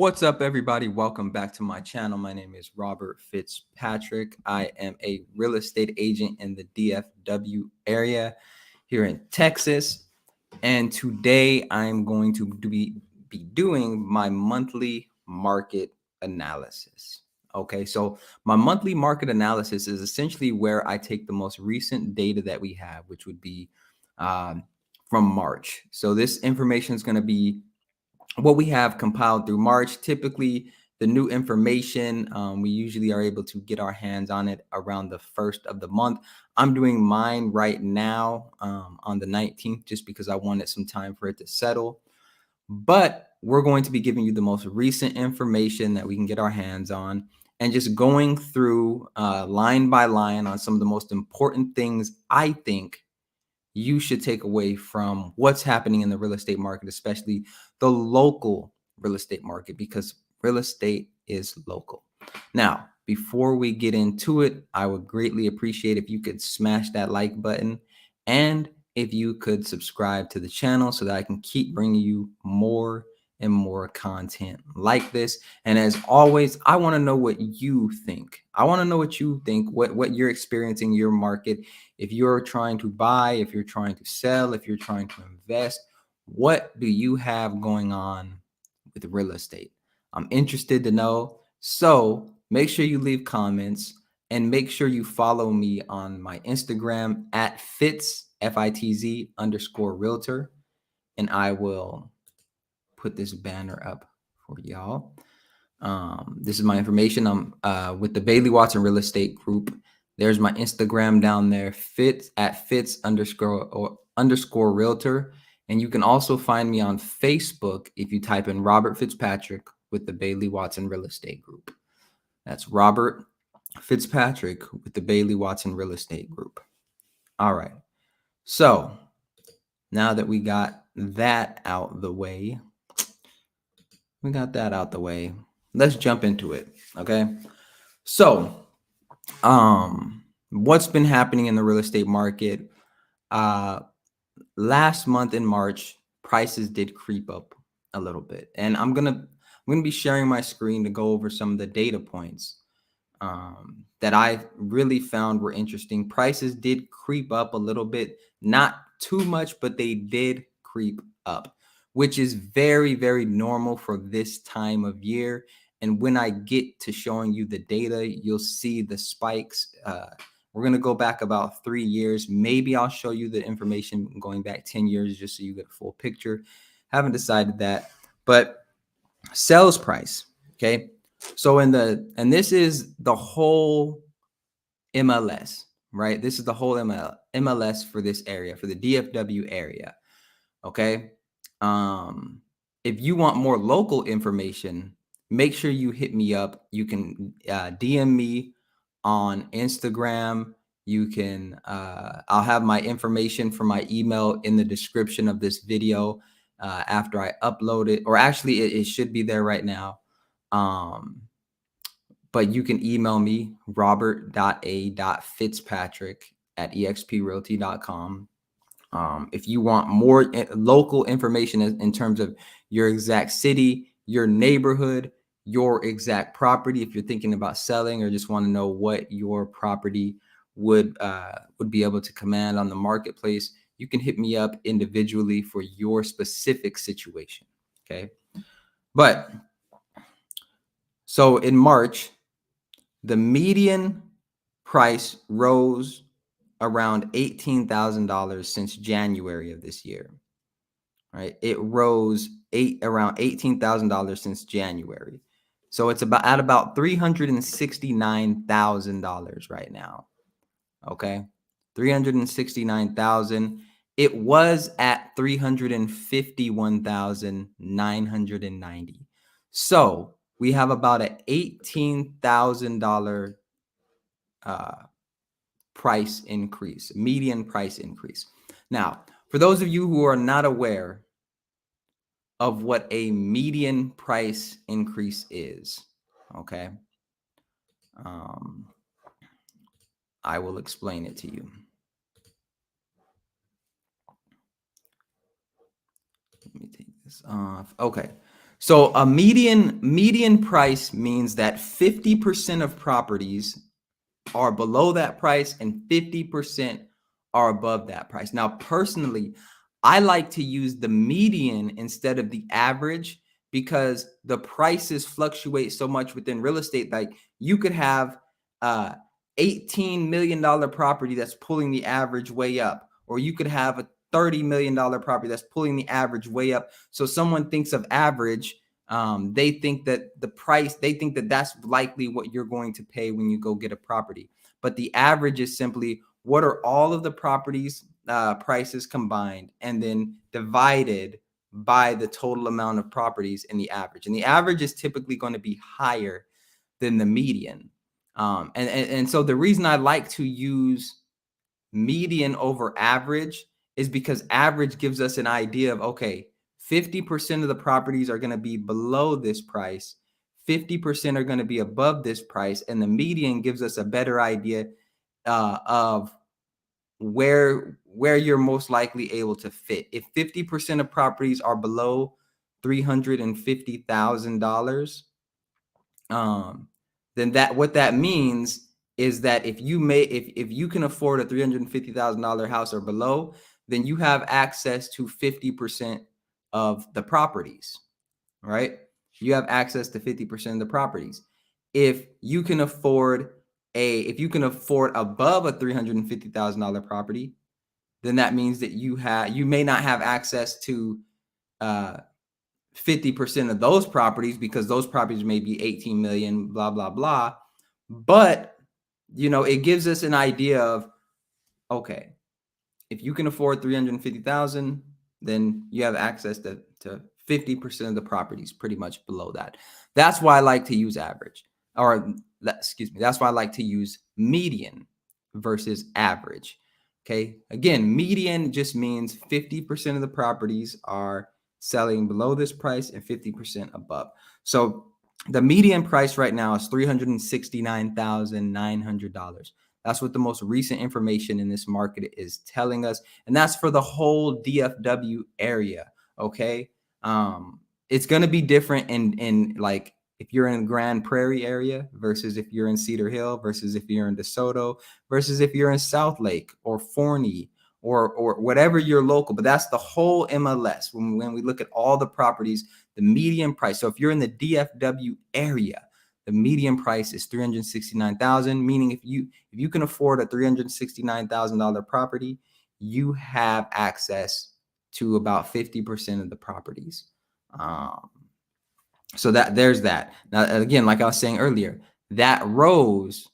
What's up, everybody? Welcome back to my channel. My name is Robert Fitzpatrick. I am a real estate agent in the DFW area here in Texas. And today I'm going to be doing my monthly market analysis. Okay, so my monthly market analysis is essentially where I take the most recent data that we have, which would be from March. So this information is going to be what we have compiled through March. Typically, the new information, we usually are able to get our hands on it around the first of the month. I'm doing mine right now on the 19th, just because I wanted some time for it to settle. But we're going to be giving you the most recent information that we can get our hands on and just going through line by line on some of the most important things I think you should take away from what's happening in the real estate market, especially the local real estate market, because real estate is local. Now, before we get into it, I would greatly appreciate if you could smash that like button and if you could subscribe to the channel so that I can keep bringing you more and more content like this. And as always, I want to know what you think. I want to know what you think, what you're experiencing in your market. If you're trying to buy, if you're trying to sell, if you're trying to invest, what do you have going on with real estate? I'm interested to know. So make sure you leave comments and make sure you follow me on my Instagram at Fitz, Fitz _ realtor. And I will put this banner up for y'all. This is my information. I'm with the Bailey Watson Real Estate Group. There's my Instagram down there, Fitz at Fitz _ realtor. And you can also find me on Facebook if you type in Robert Fitzpatrick with the Bailey Watson Real Estate Group. That's Robert Fitzpatrick with the Bailey Watson Real Estate Group. All right. So now that we got that out the way, let's jump into it. Okay. So, what's been happening in the real estate market? Last month in March, prices did creep up a little bit, and I'm gonna be sharing my screen to go over some of the data points that I really found were interesting. Prices did creep up a little bit, not too much, but they did creep up, which is very, very normal for this time of year. And when I get to showing you the data, you'll see the spikes. We're going to go back about 3 years. Maybe I'll show you the information going back 10 years just so you get a full picture. Haven't decided that. But sales price, okay? So and this is the whole MLS, right? This is the whole MLS for this area, for the DFW area, okay? If you want more local information, make sure you hit me up. You can DM me on Instagram. You can, I'll have my information for my email in the description of this video after I upload it, or actually it should be there right now. But you can email me, robert.a.fitzpatrick@exprealty.com. If you want more local information in terms of your exact city, your neighborhood, your exact property, if you're thinking about selling or just want to know what your property would be able to command on the marketplace, you can hit me up individually for your specific situation. Okay. But so in March, the median price rose around $18,000 since January of this year, right? It rose around $18,000 since January. So it's at about $369,000 right now. Okay. 369,000. It was at 351,990. So we have about an $18,000 price increase, median price increase. Now, for those of you who are not aware of what a median price increase is, okay, I will explain it to you. Let me take this off. Okay, So a median price means that 50% of properties are below that price and 50% are above that price. Now, personally, I like to use the median instead of the average because the prices fluctuate so much within real estate. Like you could have a $18 million property that's pulling the average way up, or you could have a $30 million property that's pulling the average way up. So someone thinks of average, they think that the price, they think that that's likely what you're going to pay when you go get a property. But the average is simply what are all of the properties prices combined and then divided by the total amount of properties in the average. And the average is typically going to be higher than the median. And so the reason I like to use median over average is because average gives us an idea of, okay, 50% of the properties are going to be below this price, 50% are going to be above this price, and the median gives us a better idea of where you're most likely able to fit. If 50% of properties are below $350,000, then that what that means is that if you can afford a $350,000 house or below, then you have access to 50% of the properties, right? You have access to 50% of the properties. If you can afford above a $350,000 property, then that means that you may not have access to 50% of those properties because those properties may be 18 million, blah, blah, blah. But, it gives us an idea of, okay, if you can afford 350,000, then you have access to 50% of the properties pretty much below that. That's why I like to use average, or excuse me, that's why I like to use median versus average. Okay. Again, median just means 50% of the properties are selling below this price and 50% above. So the median price right now is $369,900. That's what the most recent information in this market is telling us. And that's for the whole DFW area. Okay. It's going to be different in like if you're in Grand Prairie area versus if you're in Cedar Hill versus if you're in Desoto versus if you're in South Lake or Forney or whatever your local, but that's the whole MLS. When we look at all the properties, the median price. So if you're in the DFW area, the median price is $369,000, meaning if you can afford a $369,000 property, you have access to about 50% of the properties. So there's that. Now, again, like I was saying earlier, that rose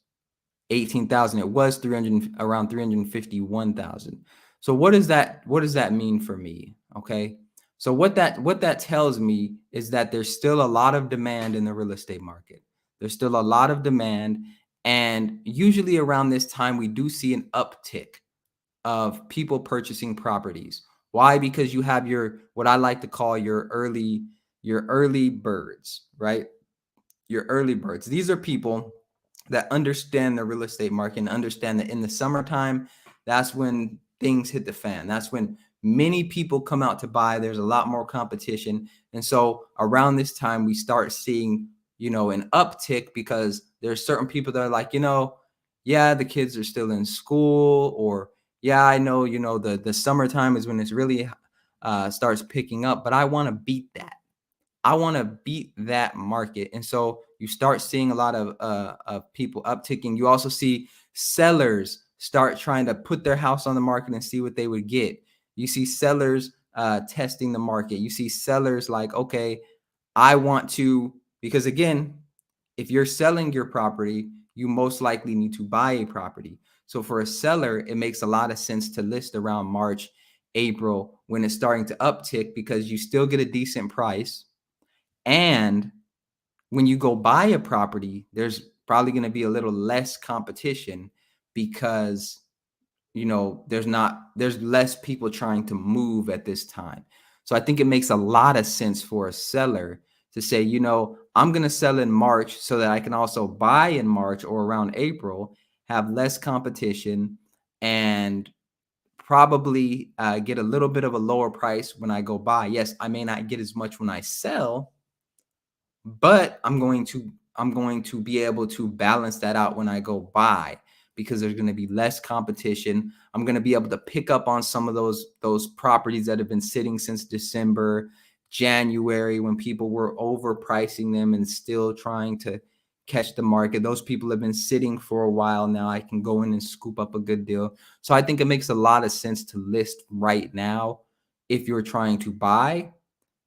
18,000. It was around 351,000. So what does that mean for me? Okay. So what that tells me is that there's still a lot of demand in the real estate market. There's still a lot of demand. And usually around this time, we do see an uptick of people purchasing properties. Why? Because you have what I like to call your early birds, right? Your early birds. These are people that understand the real estate market and understand that in the summertime, that's when things hit the fan. That's when many people come out to buy. There's a lot more competition. And so around this time, we start seeing, an uptick because there's certain people that are like, yeah, the kids are still in school, or yeah, I know, the summertime is when it's really starts picking up, but I want to beat that. I want to beat that market. And so you start seeing a lot of people upticking. You also see sellers start trying to put their house on the market and see what they would get. You see sellers testing the market. You see sellers like, okay, I want to, because again, if you're selling your property, you most likely need to buy a property. So for a seller, it makes a lot of sense to list around March, April, when it's starting to uptick because you still get a decent price. And when you go buy a property, there's probably going to be a little less competition because, there's less people trying to move at this time. So I think it makes a lot of sense for a seller to say, I'm going to sell in March so that I can also buy in March or around April, have less competition, and probably get a little bit of a lower price when I go buy. Yes, I may not get as much when I sell, but I'm going to be able to balance that out when I go buy, because there's going to be less competition. I'm going to be able to pick up on some of those properties that have been sitting since December, January, when people were overpricing them and still trying to catch the market. Those people have been sitting for a while now. I can go in and scoop up a good deal. So I think it makes a lot of sense to list right now if you're trying to buy,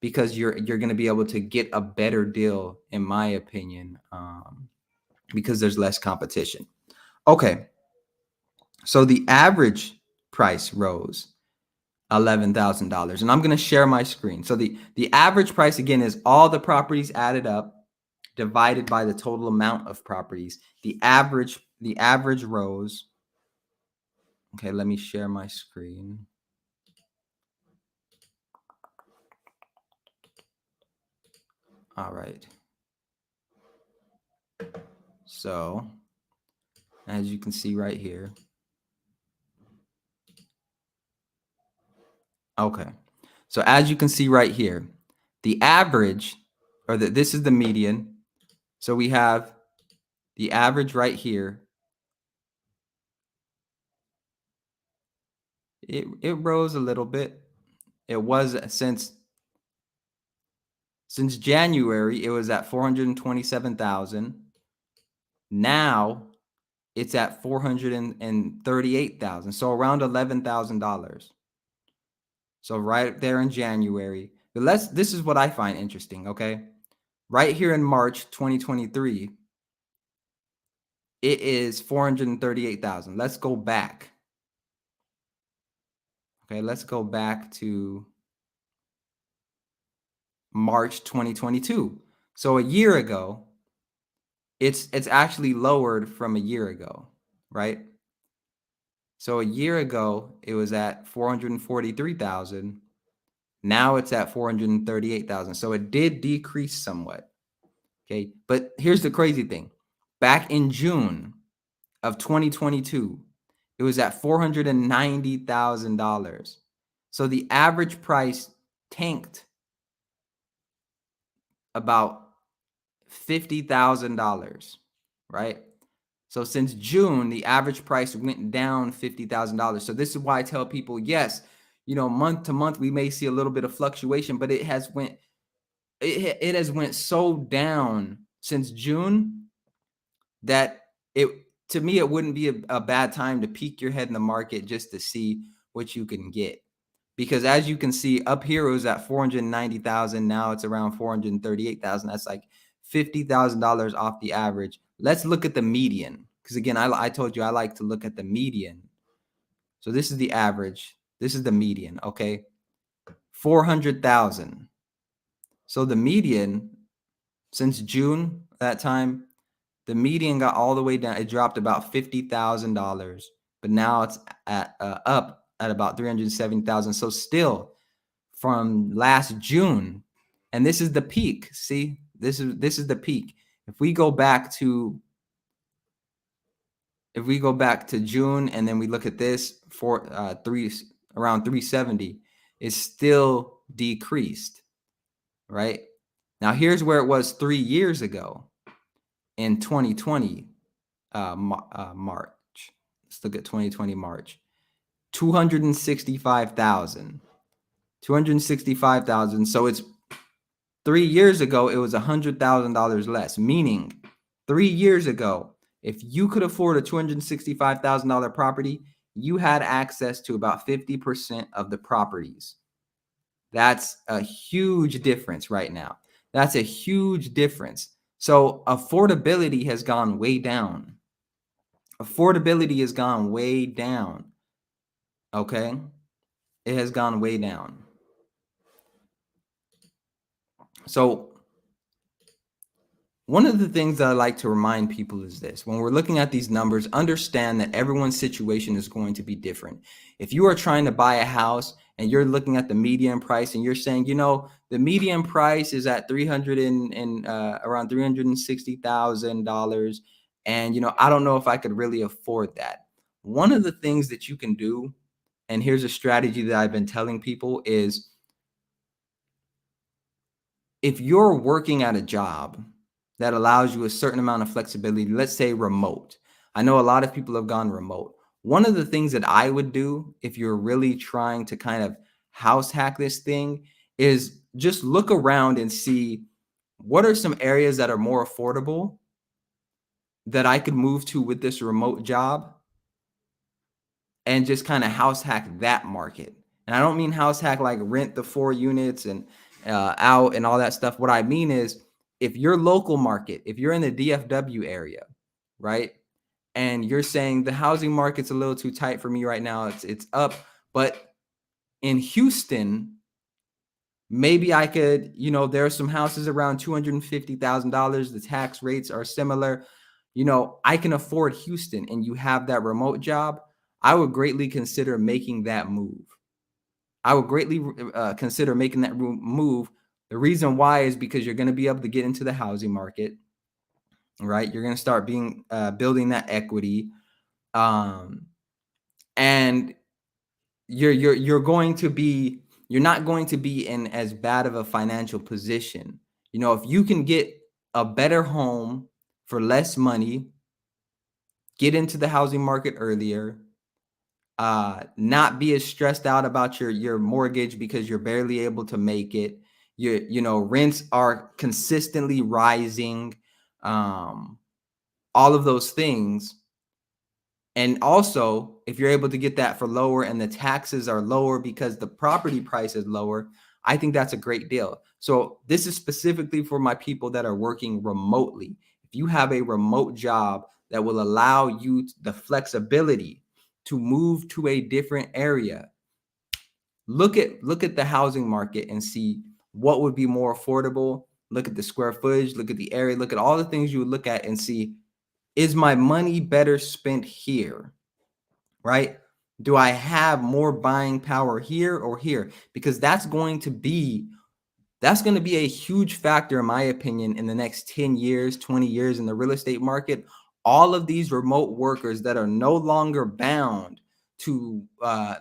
because you're going to be able to get a better deal, in my opinion, because there's less competition. Okay, so the average price rose $11,000, and I'm going to share my screen. So the average price, again, is all the properties added up divided by the total amount of properties. The average rose. Okay, let me share my screen. All right. So, as you can see right here. Okay. So as you can see right here, the average, or this is the median. So we have the average right here. It rose a little bit. It was since January, it was at 427,000. Now it's at 438,000. So around $11,000. So right there in January. But this is what I find interesting, okay? Right here in March 2023, it is 438,000. Let's go back. Okay, let's go back to March 2022. So a year ago, it's actually lowered from a year ago, right? So a year ago, it was at 443,000. Now it's at 438,000. So it did decrease somewhat. Okay, but here's the crazy thing. Back in June of 2022, it was at $490,000. So the average price tanked about $50,000, right? So since June, the average price went down $50,000. So this is why I tell people, yes, month to month, we may see a little bit of fluctuation, but it has went so down since June that to me, it wouldn't be a bad time to peek your head in the market just to see what you can get. Because as you can see up here, it was at 490,000. Now it's around 438,000. That's like $50,000 off the average. Let's look at the median. Because again, I told you I like to look at the median. So this is the average. This is the median, okay? 400,000. So the median since June, that time, the median got all the way down. It dropped about $50,000, but now it's up at about 370,000. So still from last June, and this is the peak. See, this is the peak. If we go back to June, and then we look at this for around 370, it's still decreased, right? Now here's where it was 3 years ago in 2020 March. Let's look at 2020 March. 265,000. 265,000. So it's 3 years ago, it was $100,000 less. Meaning 3 years ago, if you could afford a $265,000 property, you had access to about 50% of the properties. That's a huge difference right now. That's a huge difference. So affordability has gone way down. Affordability has gone way down. Okay? It has gone way down. So one of the things that I like to remind people is this: when we're looking at these numbers, understand that everyone's situation is going to be different. If you are trying to buy a house and you're looking at the median price and you're saying, the median price is at around $360,000, and I don't know if I could really afford that. One of the things that you can do, and here's a strategy that I've been telling people, is if you're working at a job that allows you a certain amount of flexibility, let's say remote. I know a lot of people have gone remote. One of the things that I would do if you're really trying to kind of house hack this thing is just look around and see what are some areas that are more affordable that I could move to with this remote job and just kind of house hack that market. And I don't mean house hack like rent the 4 units and out and all that stuff. What I mean is if your local market, if you're in the DFW area, right? And you're saying the housing market's a little too tight for me right now. It's up, but in Houston, maybe I could, there are some houses around $250,000. The tax rates are similar. I can afford Houston and you have that remote job. I would greatly consider making that move. I would greatly consider making that move. The reason why is because you're going to be able to get into the housing market, right? You're going to start building that equity, and you're not going to be in as bad of a financial position. If you can get a better home for less money, get into the housing market earlier, not be as stressed out about your mortgage because you're barely able to make it. Rents are consistently rising, all of those things. And also, if you're able to get that for lower and the taxes are lower because the property price is lower, I think that's a great deal. So this is specifically for my people that are working remotely. If you have a remote job that will allow you the flexibility to move to a different area, look at the housing market and see what would be more affordable. Look at the square footage, look at the area, look at all the things you would look at and see, is my money better spent here? Right? Do I have more buying power here or here? Because that's going to be a huge factor, in my opinion, in the next 10 years, 20 years in the real estate market. All of these remote workers that are no longer bound to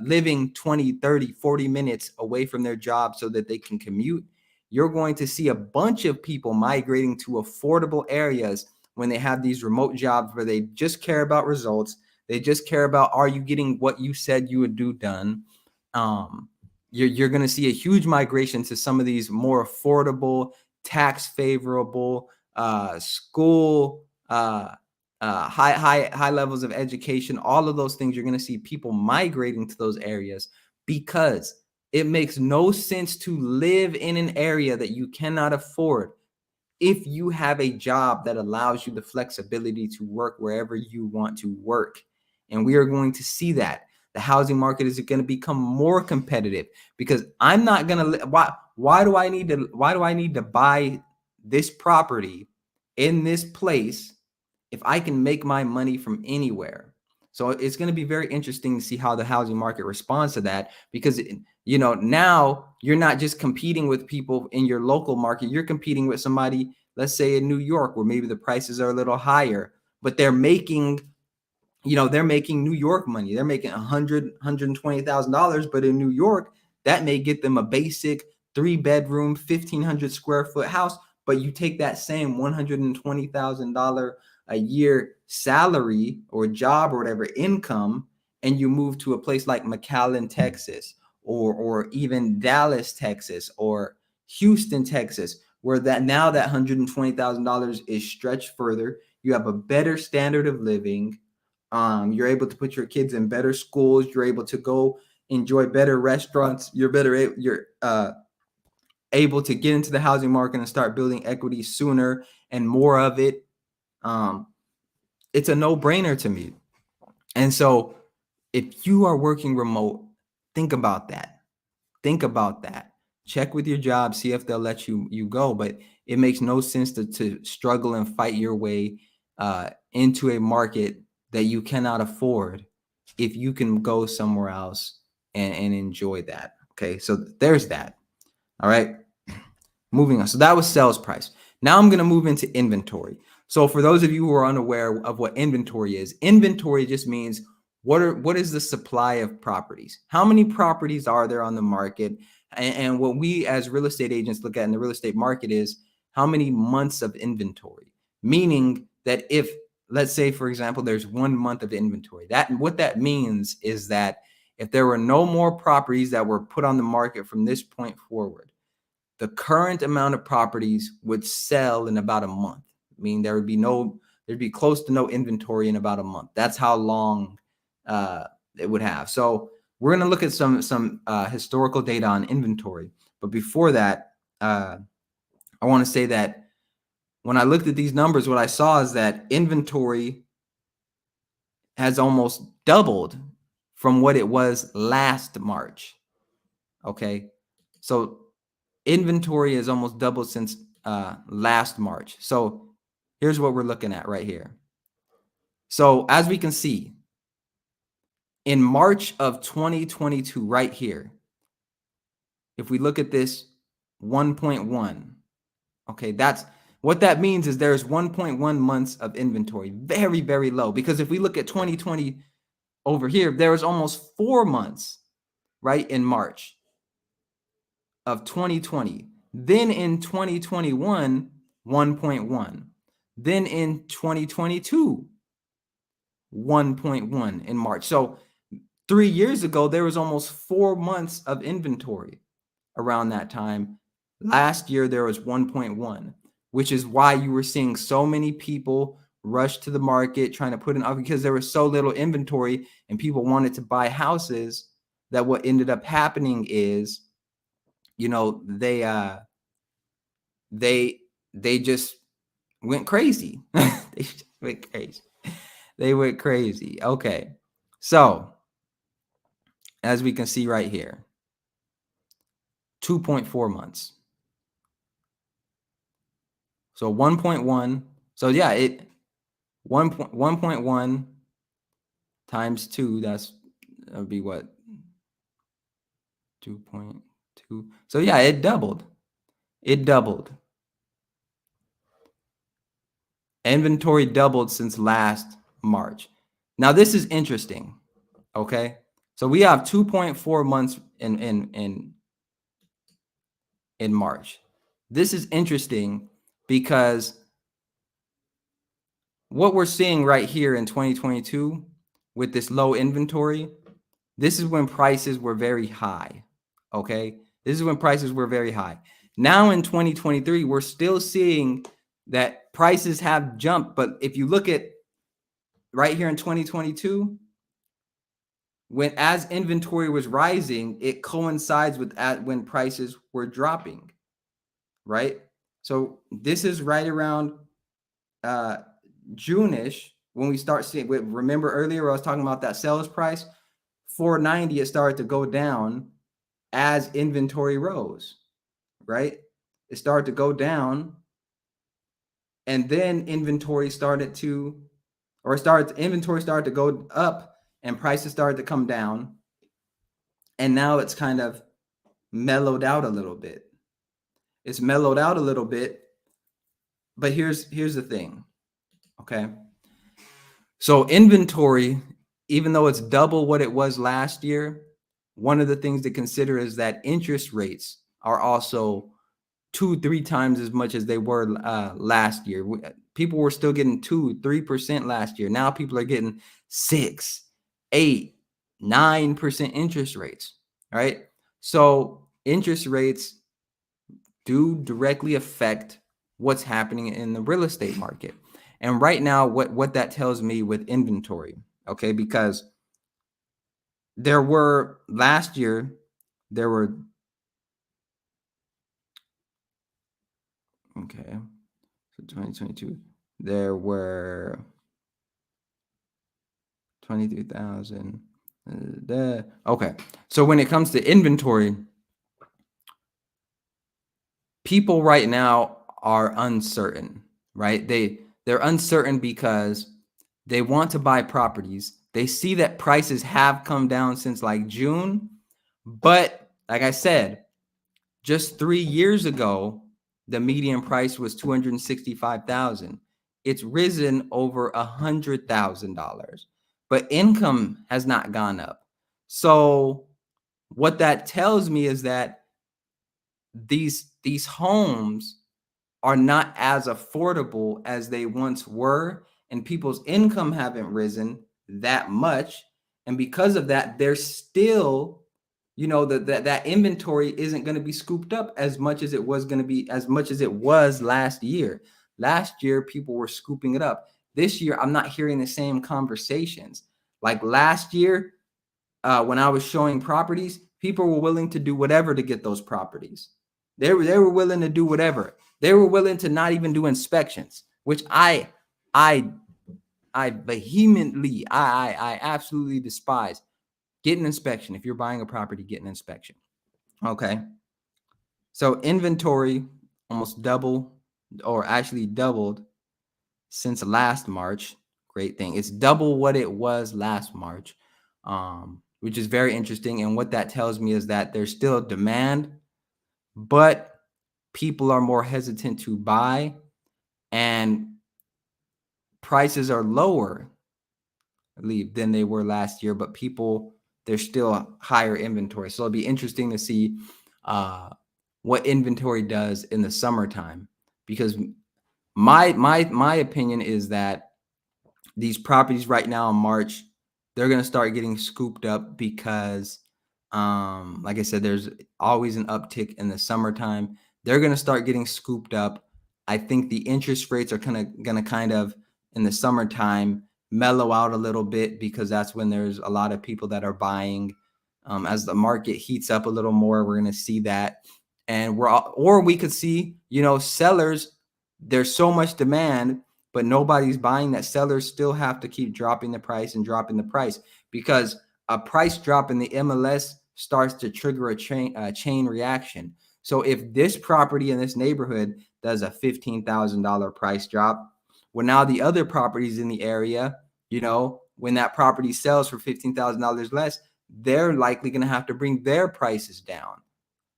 living 20, 30, 40 minutes away from their job so that they can commute, you're going to see a bunch of people migrating to affordable areas when they have these remote jobs where they just care about results. They just care about, are you getting what you said you would do done? You're going to see a huge migration to some of these more affordable, tax favorable, school, high levels of education. All of those things, you're going to see people migrating to those areas because it makes no sense to live in an area that you cannot afford if you have a job that allows you the flexibility to work wherever you want to work. And we are going to see that. The housing market is going to become more competitive because I'm not going to, why do I need to buy this property in this place if I can make my money from anywhere? So it's going to be very interesting to see how the housing market responds to that, because now you're not just competing with people in your local market, you're competing with somebody, let's say in New York, where maybe the prices are a little higher, but they're making New York money. They're making $120,000, but in New York, that may get them a basic 3-bedroom, 1,500 square foot house. But you take that same $120,000 a year salary or job or whatever income, and you move to a place like McAllen, Texas, or even Dallas, Texas, or Houston, Texas, where that $120,000 is stretched further. You have a better standard of living. You're able to put your kids in better schools. You're able to go enjoy better restaurants. You're able to get into the housing market and start building equity sooner and more of it. It's a no-brainer to me. And so if you are working remote, think about that. Check with your job, see if they'll let you go. But it makes no sense to struggle and fight your way into a market that you cannot afford if you can go somewhere else and enjoy that. Okay, so there's that. All right, moving on. So that was sales price. Now I'm going to move into inventory. So for those of you who are unaware of what inventory is, inventory just means what is the supply of properties? How many properties are there on the market? And what we as real estate agents look at in the real estate market is how many months of inventory, meaning that if, let's say, for example, there's 1 month of inventory, what that means is that if there were no more properties that were put on the market from this point forward, the current amount of properties would sell in about a month. I mean, there'd be close to no inventory in about a month. That's how long it would have. So we're going to look at some historical data on inventory. But before that, I want to say that when I looked at these numbers, what I saw is that inventory has almost doubled from what it was last March. Okay. So inventory has almost doubled since last March. So here's what we're looking at right here. So as we can see, in March of 2022, right here, if we look at this 1.1, okay, that's what that means is there's 1.1 months of inventory, very, very low. Because if we look at 2020 over here, there was almost 4 months, right, in March of 2020. Then in 2021, 1.1. Then in 2022, 1.1 in March. So 3 years ago, there was almost 4 months of inventory around that time. Last year, there was 1.1, which is why you were seeing so many people rush to the market trying to put in, because there was so little inventory and people wanted to buy houses, that what ended up happening is, they just went crazy. They just went crazy. They went crazy. Okay. So as we can see right here, 2.4 months. So 1.1. So yeah, 1.1 times 2, that would be what? 2.2. So yeah, it doubled. It doubled. Inventory doubled since last March. Now this is interesting. Okay. So we have 2.4 months in March. This is interesting because what we're seeing right here in 2022 with this low inventory, this is when prices were very high. Okay. This is when prices were very high. Now in 2023, we're still seeing that prices have jumped. But if you look at right here in 2022, as inventory was rising, it coincides with when prices were dropping, right? So this is right around June-ish when we start seeing. Remember earlier I was talking about that sales price, 490. It started to go down as inventory rose, right? It started to go down, and then inventory started to go up, and prices started to come down, and now it's kind of mellowed out a little bit. It's mellowed out a little bit, but here's the thing, okay? So inventory, even though it's double what it was last year, one of the things to consider is that interest rates are also 2-3 times as much as they were last year. People were still getting 2-3% last year. Now people are getting 6, 8, 9% interest rates, right? So interest rates do directly affect what's happening in the real estate market. And right now, what that tells me with inventory, okay, because last year, okay, so 2022, there were 23,000. Okay, so when it comes to inventory, people right now are uncertain, right? They're uncertain because they want to buy properties. They see that prices have come down since like June, but like I said, just 3 years ago, the median price was $265,000. It's risen over $100,000, but income has not gone up. So what that tells me is that these homes are not as affordable as they once were, and people's income haven't risen that much. And because of that, they're still, that inventory isn't going to be scooped up as much as it was going to be, as much as it was last year. Last year, people were scooping it up. This year, I'm not hearing the same conversations. Like last year, when I was showing properties, people were willing to do whatever to get those properties. They were willing to do whatever. They were willing to not even do inspections, which I vehemently, I absolutely despise. Get an inspection. If you're buying a property, get an inspection. Okay. So inventory almost double, or actually doubled since last March. Great thing. It's double what it was last March, which is very interesting. And what that tells me is that there's still demand, but people are more hesitant to buy, and prices are lower, I believe, than they were last year. But there's still higher inventory. So it'll be interesting to see what inventory does in the summertime, because my opinion is that these properties right now in March, they're going to start getting scooped up because, like I said, there's always an uptick in the summertime. They're going to start getting scooped up. I think the interest rates are going to kind of in the summertime mellow out a little bit, because that's when there's a lot of people that are buying. As the market heats up a little more, we're going to see that. And or we could see, sellers, there's so much demand, but nobody's buying, that sellers still have to keep dropping the price and dropping the price, because a price drop in the MLS starts to trigger a chain reaction. So if this property in this neighborhood does a $15,000 price drop, well, now the other properties in the area, when that property sells for $15,000 less, they're likely going to have to bring their prices down.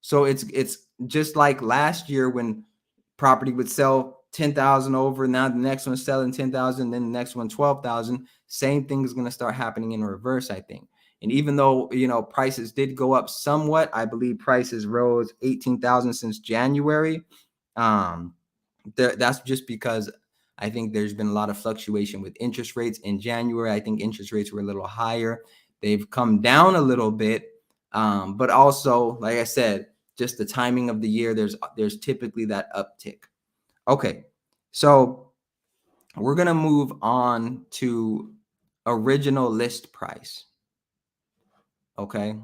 So it's just like last year when property would sell 10,000 over, now the next one's selling 10,000, then the next one 12,000. Same thing is going to start happening in reverse, I think. And even though, prices did go up somewhat, I believe prices rose 18,000 since January. That's just because I think there's been a lot of fluctuation with interest rates. In January, I think interest rates were a little higher. They've come down a little bit. But also, like I said, just the timing of the year, there's typically that uptick. Okay, so we're going to move on to original list price. Okay,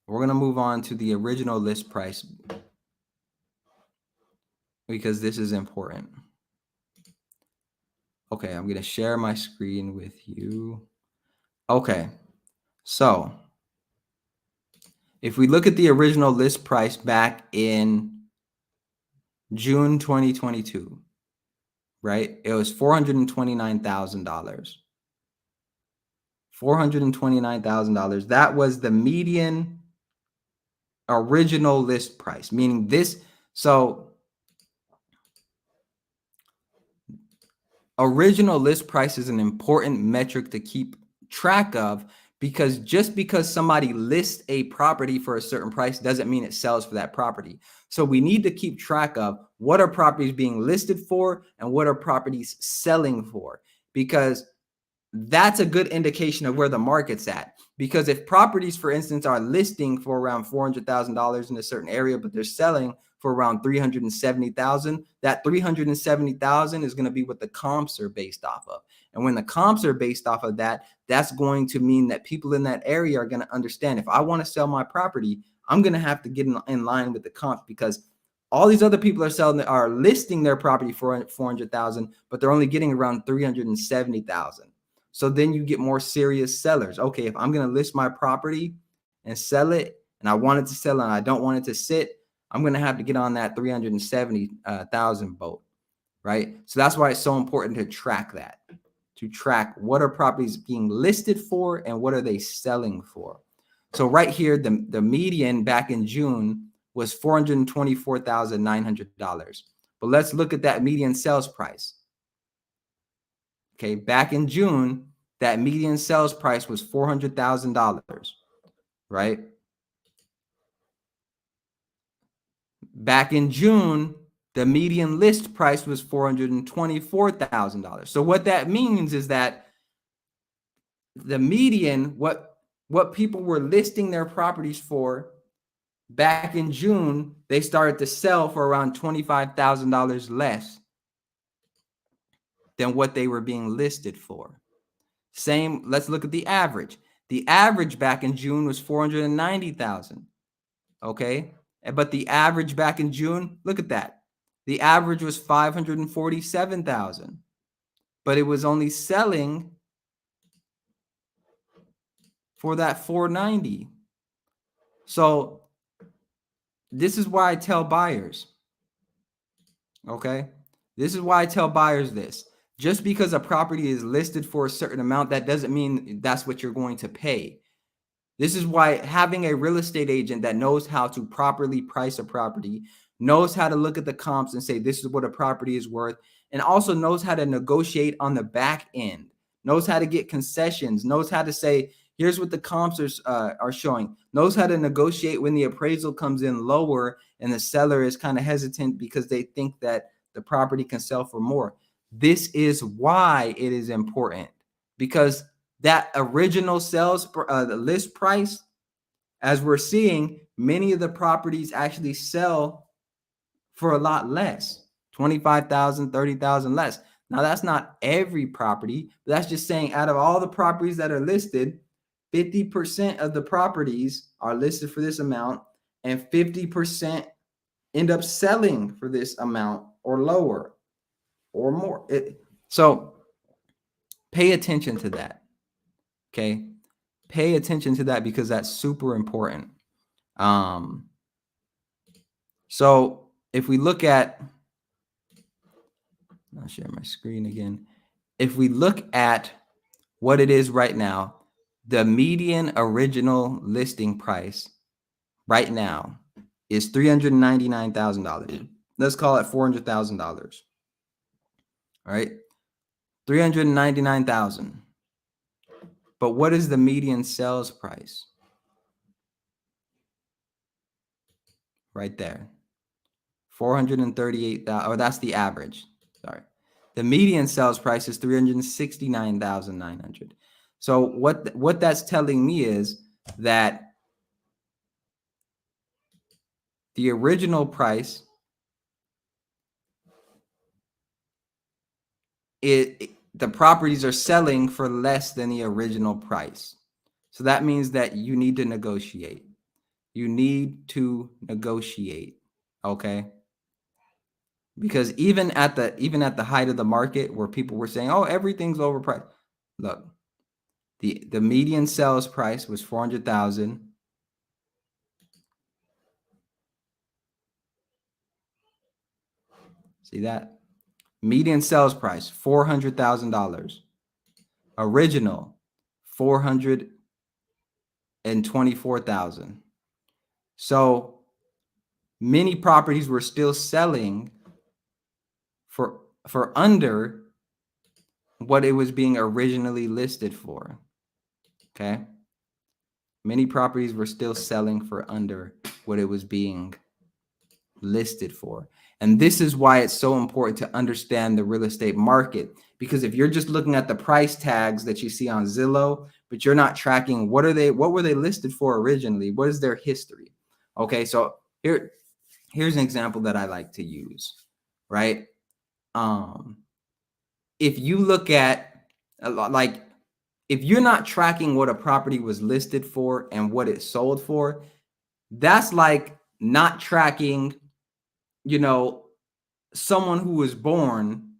we're going to move on to the original list price, because this is important. Okay, I'm going to share my screen with you. Okay, so if we look at the original list price back in June 2022, right? It was $429,000. $429,000. That was the median original list price, meaning this. So original list price is an important metric to keep track of, because just because somebody lists a property for a certain price doesn't mean it sells for that property. So we need to keep track of what are properties being listed for and what are properties selling for, because that's a good indication of where the market's at. Because if properties, for instance, are listing for around $400,000 in a certain area, but they're selling for around $370,000, that $370,000 is going to be what the comps are based off of. And when the comps are based off of that, that's going to mean that people in that area are going to understand, if I want to sell my property, I'm going to have to get in line with the comps, because all these other people are listing their property for $400,000, but they're only getting around $370,000. So then you get more serious sellers. Okay, if I'm going to list my property and sell it, and I want it to sell and I don't want it to sit, I'm going to have to get on that 370,000 boat, right? So that's why it's so important to track that, to track what are properties being listed for and what are they selling for. So right here, the median back in June was $424,900. But let's look at that median sales price. Okay, back in June, that median sales price was $400,000, right? Back in June, the median list price was $424,000. So what that means is that the median, what people were listing their properties for back in June, they started to sell for around $25,000 less than what they were being listed for. Same, let's look at the average. The average back in June was 490,000. Okay? But the average back in June, look at that. The average was 547,000. But it was only selling for that 490. So this is why I tell buyers, okay? This is why I tell buyers this. Just because a property is listed for a certain amount, that doesn't mean that's what you're going to pay. This is why having a real estate agent that knows how to properly price a property, knows how to look at the comps and say this is what a property is worth, and also knows how to negotiate on the back end, knows how to get concessions, knows how to say, here's what the comps are showing, knows how to negotiate when the appraisal comes in lower and the seller is kind of hesitant because they think that the property can sell for more. This is why it is important, because that original sales the list price, as we're seeing, many of the properties actually sell for a lot less, 25,000, 30,000 less. Now that's not every property, but that's just saying out of all the properties that are listed, 50% of the properties are listed for this amount and 50% end up selling for this amount or lower or more. So pay attention to that. Okay. Pay attention to that because that's super important. So if we look at, I'll share my screen again. If we look at what it is right now, the median original listing price right now is $399,000. Let's call it $400,000. All right. $399,000. But what is the median sales price? Right there. $438,000, or that's the average. Sorry. The median sales price is $369,900. So what that's telling me is that the original price the properties are selling for less than the original price. So that means that you need to negotiate. You need to negotiate, okay? Because even at the height of the market where people were saying, "Oh, everything's overpriced." Look, the median sales price was 400,000. See that? Median sales price $400,000. Original $424,000. So many properties were still selling for under what it was being originally listed for. Okay? Many properties were still selling for under what it was being listed for. And this is why it's so important to understand the real estate market, because if you're just looking at the price tags that you see on Zillow, but you're not tracking what were they listed for originally, what is their history? Okay, so here's an example that I like to use, right? If you look at if you're not tracking what a property was listed for and what it sold for, that's like not tracking someone who was born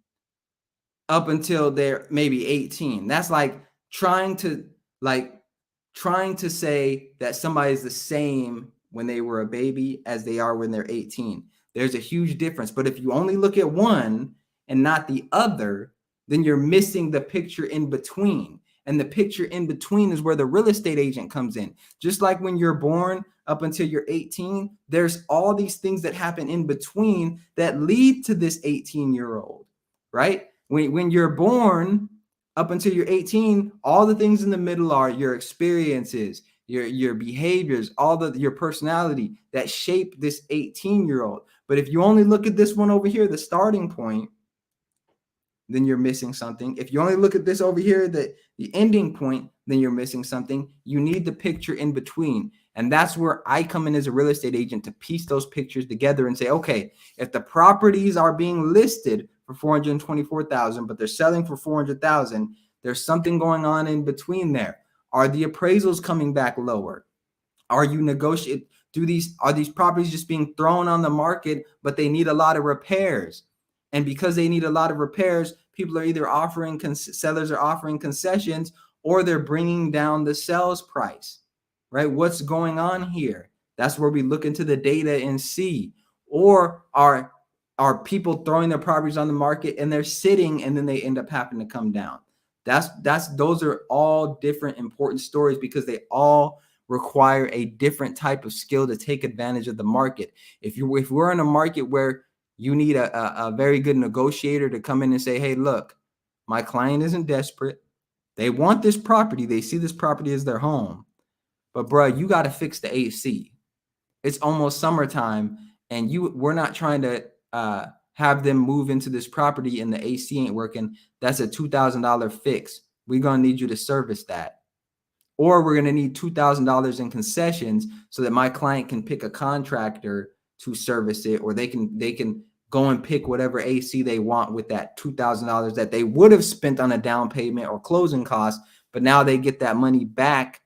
up until they're maybe 18. That's like trying to say that somebody is the same when they were a baby as they are when they're 18. There's a huge difference. But if you only look at one and not the other, then you're missing the picture in between. And the picture in between is where the real estate agent comes in. Just like when you're born up until you're 18, there's all these things that happen in between that lead to this 18-year-old, right? When you're born up until you're 18, all the things in the middle are your experiences, your behaviors, your personality that shape this 18-year-old. But if you only look at this one over here, the starting point, then you're missing something. If you only look at this over here, the ending point, then you're missing something. You need the picture in between. And that's where I come in as a real estate agent to piece those pictures together and say, okay, if the properties are being listed for 424,000, but they're selling for 400,000, there's something going on in between there. Are the appraisals coming back lower? Are you negotiating? Are these properties just being thrown on the market, but they need a lot of repairs? And because they need a lot of repairs, people are either sellers are offering concessions, or they're bringing down the sales price, right? What's going on here? That's where we look into the data and see. Or are people throwing their properties on the market and they're sitting and then they end up having to come down? Those are all different important stories, because they all require a different type of skill to take advantage of the market. If we're in a market where you need a very good negotiator to come in and say, hey, look, my client isn't desperate. They want this property. They see this property as their home. But bro, you got to fix the AC. It's almost summertime, and we're not trying to have them move into this property and the AC ain't working. That's a $2,000 fix. We're going to need you to service that. Or we're going to need $2,000 in concessions so that my client can pick a contractor to service it, or they can go and pick whatever AC they want with that $2,000 that they would have spent on a down payment or closing costs, but now they get that money back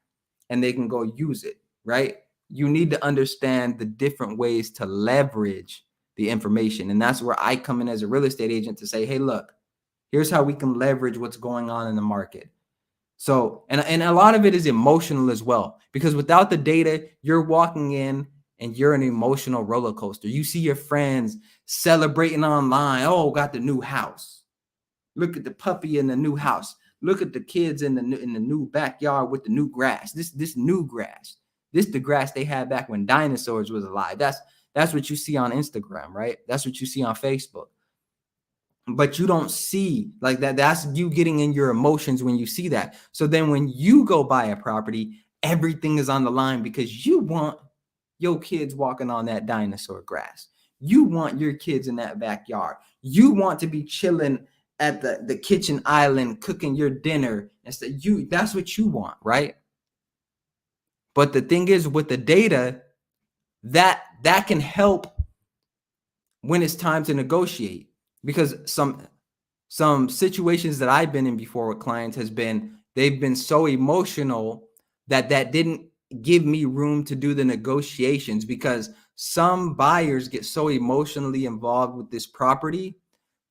and they can go use it, right? You need to understand the different ways to leverage the information. And that's where I come in as a real estate agent to say, hey, look, here's how we can leverage what's going on in the market. So, and a lot of it is emotional as well, because without the data, you're walking in and you're an emotional roller coaster. You see your friends celebrating online. Oh, got the new house. Look at the puppy in the new house. Look at the kids in the new backyard with the new grass. This new grass. This the grass they had back when dinosaurs was alive. That's what you see on Instagram, right? That's what you see on Facebook. But you don't see like that. That's you getting in your emotions when you see that. So then when you go buy a property, everything is on the line, because you want your kids walking on that dinosaur grass. You want your kids in that backyard. You want to be chilling at the kitchen island, cooking your dinner. That's what you want, right? But the thing is, with the data, that can help when it's time to negotiate. Because some situations that I've been in before with clients they've been so emotional that didn't give me room to do the negotiations, because some buyers get so emotionally involved with this property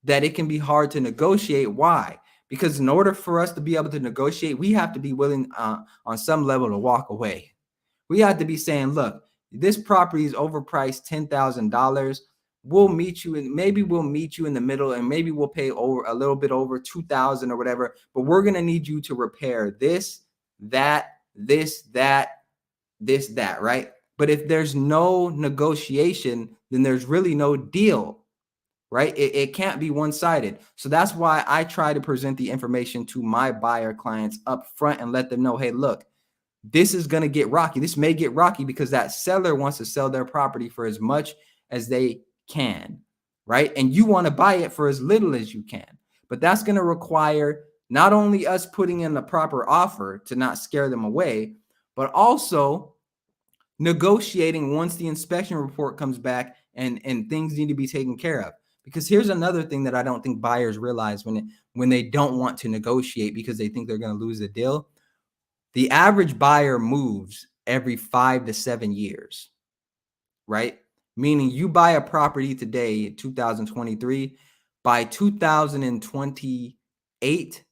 that it can be hard to negotiate. Why? Because in order for us to be able to negotiate, we have to be willing on some level to walk away. We have to be saying, look, this property is overpriced $10,000. We'll meet you in the middle, and maybe we'll pay over a little bit over 2,000 or whatever, but we're going to need you to repair this, that, right? But if there's no negotiation, then there's really no deal, right? It can't be one-sided. So that's why I try to present the information to my buyer clients up front and let them know, hey, look, this is going to get rocky. This may get rocky because that seller wants to sell their property for as much as they can, right? And you want to buy it for as little as you can. But that's going to require not only us putting in the proper offer to not scare them away, but also negotiating once the inspection report comes back and things need to be taken care of. Because here's another thing that I don't think buyers realize when they don't want to negotiate because they think they're going to lose the deal. The average buyer moves every 5 to 7 years, right? Meaning you buy a property today, 2023, by 2028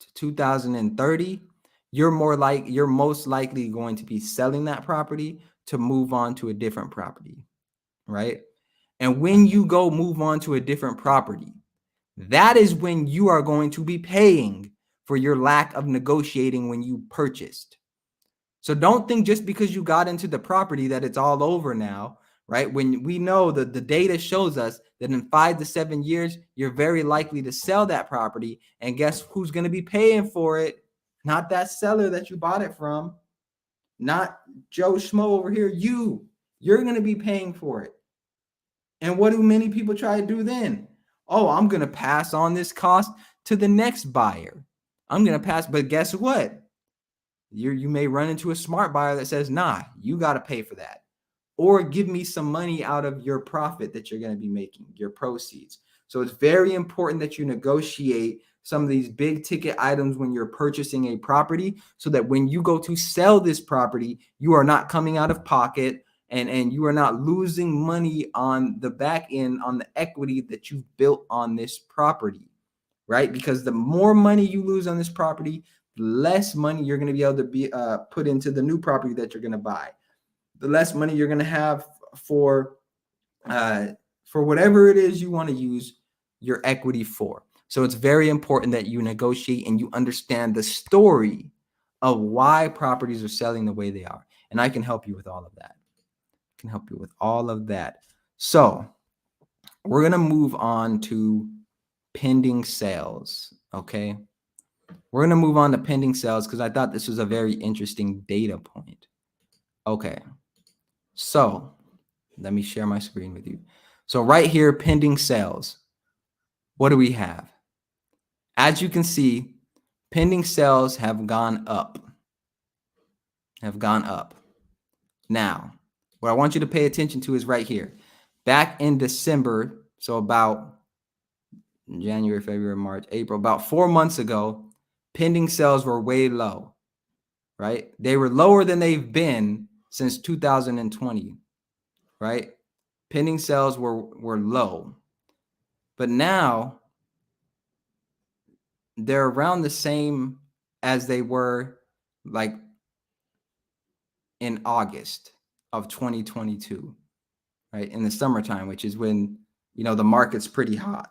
to 2030, you're most likely going to be selling that property to move on to a different property, right? And when you go move on to a different property, that is when you are going to be paying for your lack of negotiating when you purchased. So don't think just because you got into the property that it's all over now, right? When we know that the data shows us that in 5 to 7 years, you're very likely to sell that property. And guess who's going to be paying for it? not that seller that you bought it from, not Joe Schmo over here. You're going to be paying for it. And what do many people try to do then? Oh, I'm going to pass on this cost to the next buyer. I'm going to pass, but guess what? You may run into a smart buyer that says, nah, you got to pay for that. Or give me some money out of your profit that you're going to be making, your proceeds. So it's very important that you negotiate some of these big ticket items when you're purchasing a property, so that when you go to sell this property, you are not coming out of pocket and you are not losing money on the back end on the equity that you've built on this property, right? Because the more money you lose on this property, the less money you're going to be able to be put into the new property that you're going to buy. The less money you're going to have for whatever it is you want to use your equity for. So it's very important that you negotiate and you understand the story of why properties are selling the way they are. And I can help you with all of that. So we're going to move on to pending sales. Okay. We're going to move on to pending sales because I thought this was a very interesting data point. Okay. So let me share my screen with you. So right here, pending sales. What do we have? As you can see, pending sales have gone up. Now, what I want you to pay attention to is right here. Back in December, so about January, February, March, April, about 4 months ago, pending sales were way low, right? They were lower than they've been since 2020, right? Pending sales were low. But now they're around the same as they were like in August of 2022, right? In the summertime, which is when, the market's pretty hot.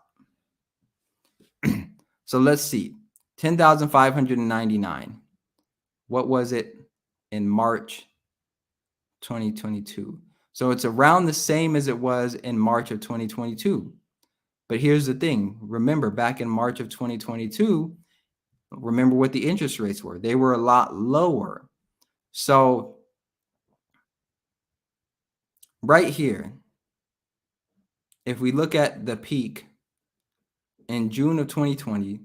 So let's see, 10,599. What was it in March 2022? So it's around the same as it was in March of 2022. But here's the thing. Remember, back in March of 2022, remember what the interest rates were. They were a lot lower. So right here, if we look at the peak in June of 2020,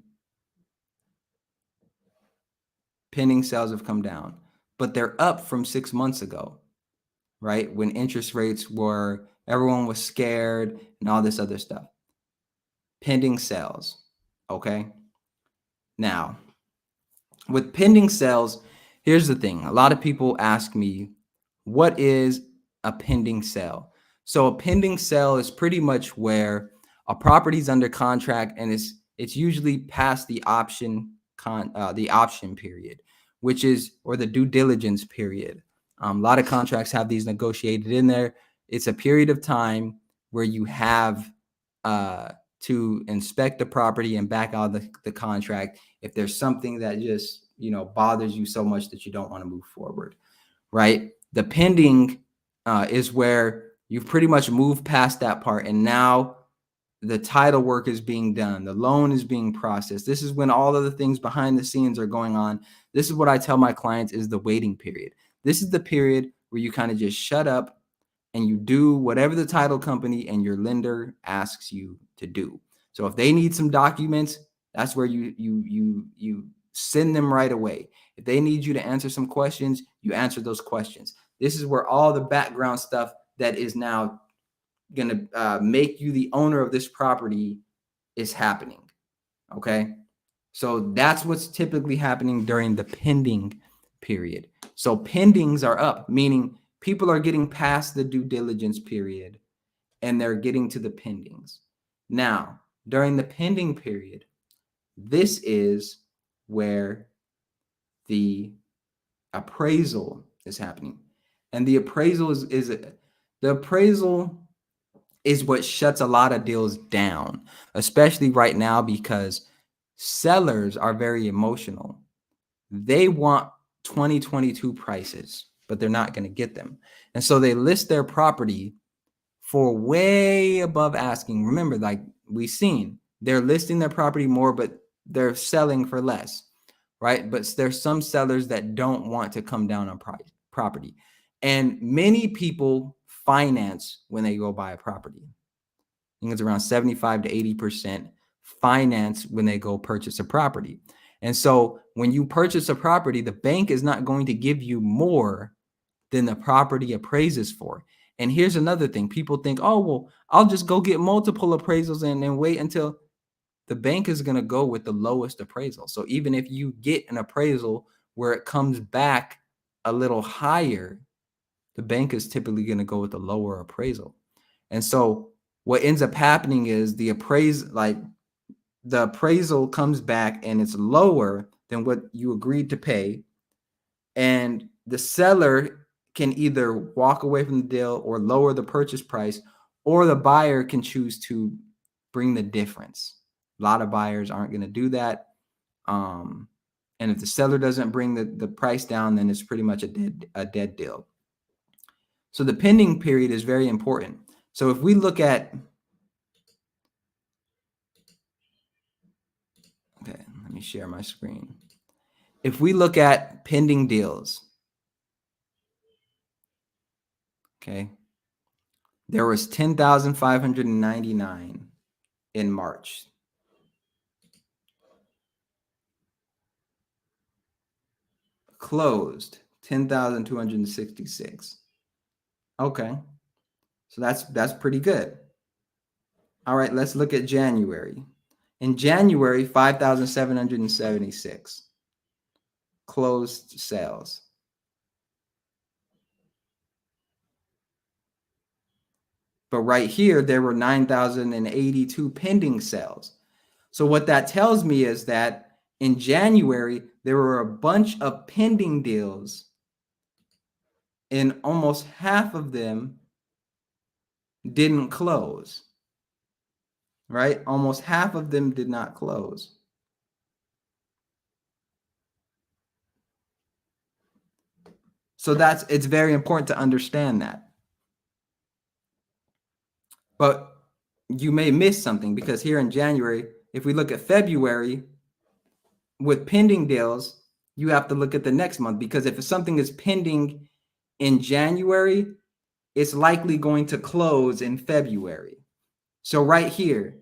pending sales have come down, but they're up from 6 months ago, right? When interest rates were, everyone was scared and all this other stuff. Pending sales, okay? Now, with pending sales, here's the thing. A lot of people ask me, what is a pending sale? So a pending sale is pretty much where a property's under contract and it's usually past the option period, which is, or the due diligence period. A lot of contracts have these negotiated in there. It's a period of time where you have to inspect the property and back out the contract if there's something that just bothers you so much that you don't want to move forward, right? The pending is where you've pretty much moved past that part, and now the title work is being done, the loan is being processed. This is when all of the things behind the scenes are going on. This is what I tell my clients is the waiting period. This is the period where you kind of just shut up and you do whatever the title company and your lender asks you to do. So if they need some documents, that's where you send them right away. If they need you to answer some questions, you answer those questions. This is where all the background stuff that is now going to make you the owner of this property is happening. Okay. So that's what's typically happening during the pending period. So pendings are up, meaning people are getting past the due diligence period and they're getting to the pendings. Now, during the pending period, this is where the appraisal is happening. And the appraisal is what shuts a lot of deals down, especially right now because sellers are very emotional. They want 2022 prices, but they're not going to get them. And so they list their property for way above asking. Remember, like we've seen, they're listing their property more, but they're selling for less, right? But there's some sellers that don't want to come down on property. And many people finance when they go buy a property. I think it's around 75 to 80% finance when they go purchase a property. And so when you purchase a property, the bank is not going to give you more than the property appraises for. And here's another thing. People think, oh, well, I'll just go get multiple appraisals and then wait until the bank is going to go with the lowest appraisal. So even if you get an appraisal where it comes back a little higher, the bank is typically going to go with the lower appraisal. And so what ends up happening is the appraisal comes back and it's lower than what you agreed to pay. And the seller can either walk away from the deal or lower the purchase price, or the buyer can choose to bring the difference. A lot of buyers aren't going to do that. And if the seller doesn't bring the price down, then it's pretty much a dead deal. So the pending period is very important. So if we look at, okay, let me share my screen. If we look at pending deals, okay, there was 10,599 in March. Closed 10,266. Okay, so that's pretty good. All right, let's look at January. In January, 5,776 closed sales. But right here, there were 9,082 pending sales. So what that tells me is that in January, there were a bunch of pending deals, and almost half of them didn't close, right? Almost half of them did not close. So it's very important to understand that. But you may miss something, because here in January, if we look at February with pending deals, you have to look at the next month, because if something is pending in January, it's likely going to close in February. So right here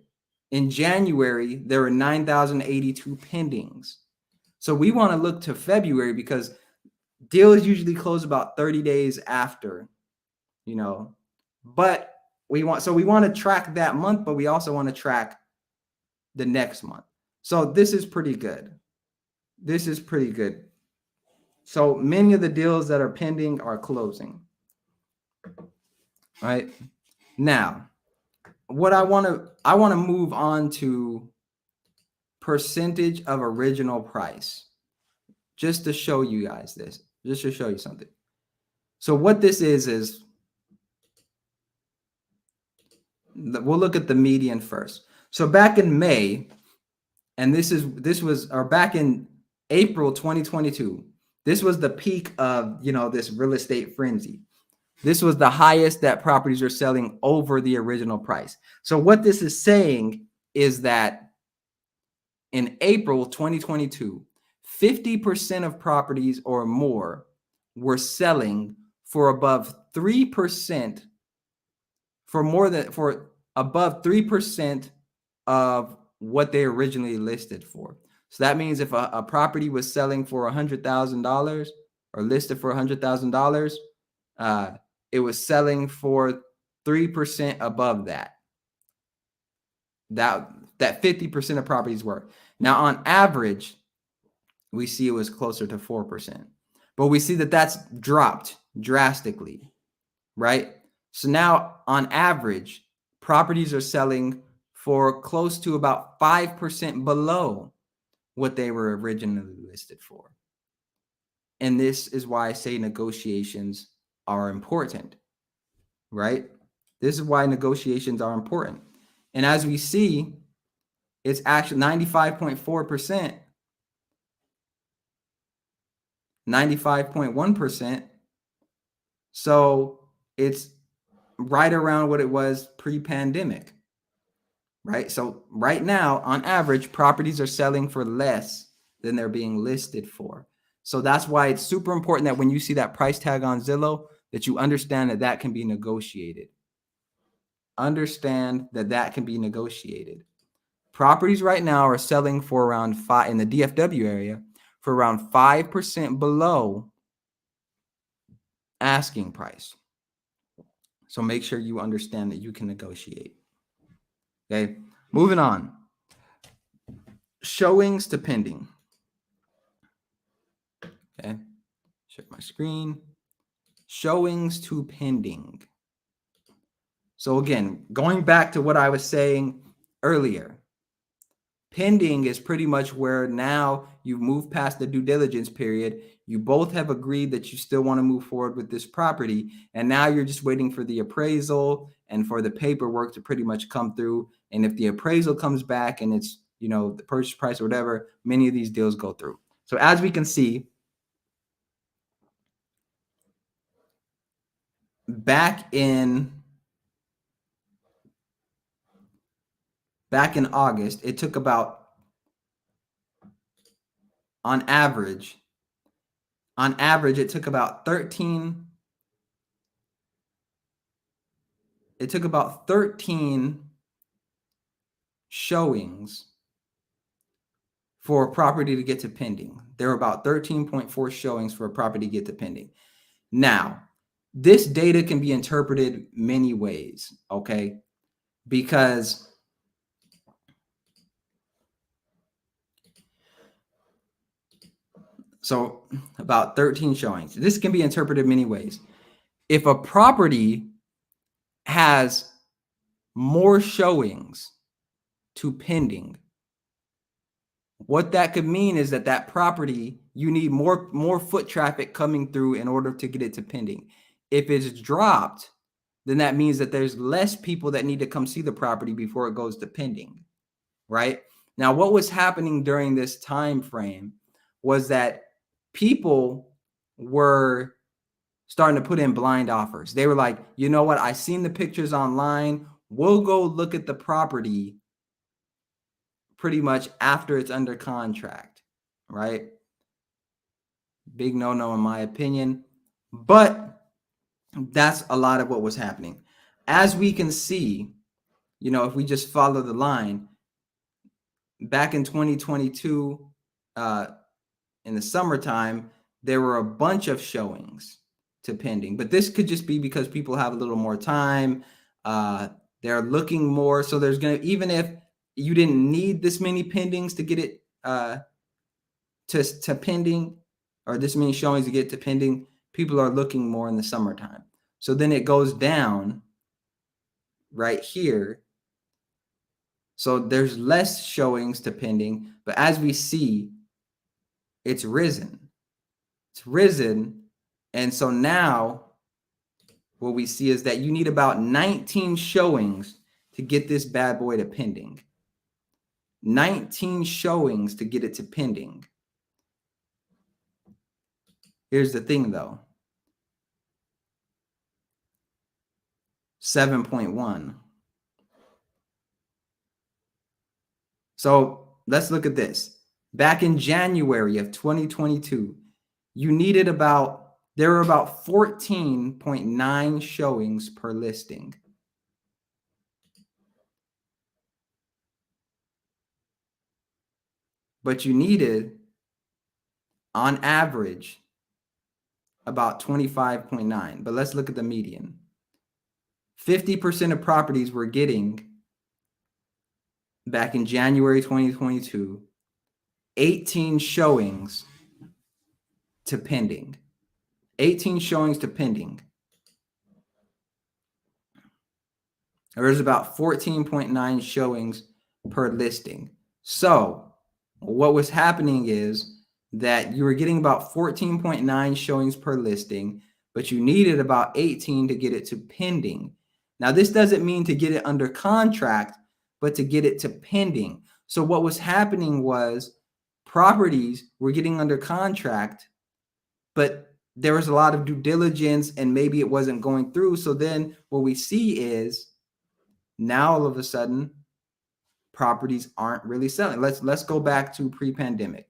in January, there were 9,082 pendings. So we want to look to February, because deals usually close about 30 days after, but we want to track that month, but we also want to track the next month. So this is pretty good. This is pretty good. So many of the deals that are pending are closing. Right now, what I want to move on to percentage of original price, just to show you guys this, just to show you something. So what this is we'll look at the median first. So back in May, and back in April 2022, this was the peak of, this real estate frenzy. This was the highest that properties are selling over the original price. So what this is saying is that in April 2022, 50% of properties or more were selling for above 3%, for above 3% of what they originally listed for. So that means if a property was selling for $100,000 or listed for $100,000, it was selling for 3% above that. That 50% of properties were. Now, on average, we see it was closer to 4%, but we see that that's dropped drastically, right? So now, on average, properties are selling for close to about 5% below what they were originally listed for. And this is why I say negotiations are important, right? This is why negotiations are important. And as we see, it's actually 95.4%, 95.1%. So it's right around what it was pre-pandemic, right? So right now, on average, properties are selling for less than they're being listed for. So that's why it's super important that when you see that price tag on Zillow, that you understand that that can be negotiated. Understand that that can be negotiated. Properties right now are selling for around 5 in the DFW area for around 5% below asking price. So make sure you understand that you can negotiate. Okay, moving on. Showings to pending. Okay, share my screen. Showings to pending. So again, going back to what I was saying earlier, pending is pretty much where now you've moved past the due diligence period. You both have agreed that you still want to move forward with this property. And now you're just waiting for the appraisal and for the paperwork to pretty much come through. And if the appraisal comes back and it's, the purchase price or whatever, many of these deals go through. So as we can see, back in August, it took about, on average, it took about 13 showings for a property to get to pending. There were about 13.4 showings for a property to get to pending. Now, this data can be interpreted many ways, okay? Because so about 13 showings. This can be interpreted many ways. If a property has more showings to pending, what that could mean is that property, you need more foot traffic coming through in order to get it to pending. If it's dropped, then that means that there's less people that need to come see the property before it goes to pending, right? Now, what was happening during this time frame was that people were starting to put in blind offers. They were like, you know what? I seen the pictures online. We'll go look at the property pretty much after it's under contract, right? Big no-no in my opinion, but that's a lot of what was happening. As we can see, if we just follow the line, back in 2022, in the summertime, there were a bunch of showings to pending, but this could just be because people have a little more time. They're looking more. So there's even if you didn't need this many pendings to get it to pending, or this many showings to get to pending, people are looking more in the summertime. So then it goes down right here. So there's less showings to pending, but as we see, it's risen. It's risen. And so now what we see is that you need about 19 showings to get this bad boy to pending. 19 showings to get it to pending. Here's the thing though. 7.1. So let's look at this. Back in January of 2022, there were about 14.9 showings per listing. But you needed, on average, about 25.9. But let's look at the median. 50% of properties were getting, back in January 2022, 18 showings to pending. 18 showings to pending. There's about 14.9 showings per listing. So what was happening is that you were getting about 14.9 showings per listing, but you needed about 18 to get it to pending. Now, this doesn't mean to get it under contract, but to get it to pending. So what was happening was properties were getting under contract, but there was a lot of due diligence and maybe it wasn't going through. So then what we see is now all of a sudden properties aren't really selling. Let's go back to pre-pandemic.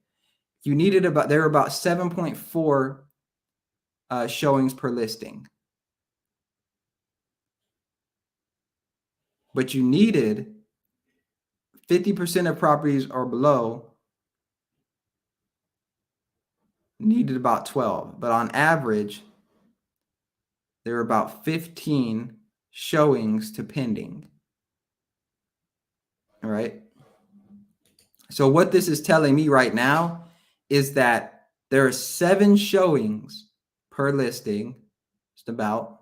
there were about 7.4 showings per listing. But you needed 50% of properties or below needed about 12. But on average, there were about 15 showings to pending. All right. So what this is telling me right now is that there are 7 showings per listing, just about,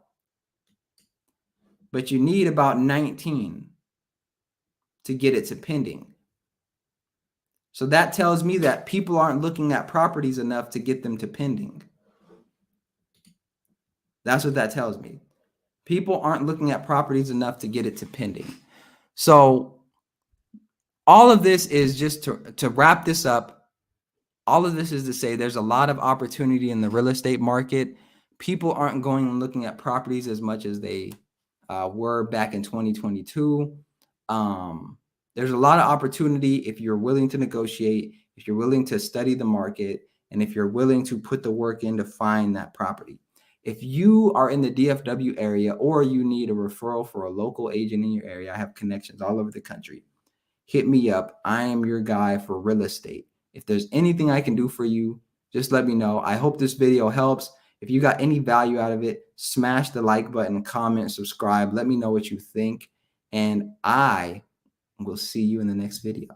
but you need about 19 to get it to pending. So that tells me that people aren't looking at properties enough to get them to pending. That's what that tells me. People aren't looking at properties enough to get it to pending. So all of this is just to wrap this up. All of this is to say there's a lot of opportunity in the real estate market. People aren't going and looking at properties as much as they were back in 2022. There's a lot of opportunity if you're willing to negotiate, if you're willing to study the market, and if you're willing to put the work in to find that property. If you are in the DFW area or you need a referral for a local agent in your area, I have connections all over the country. Hit me up. I am your guy for real estate. If there's anything I can do for you, just let me know. I hope this video helps. If you got any value out of it, smash the like button, comment, subscribe. Let me know what you think. And I will see you in the next video.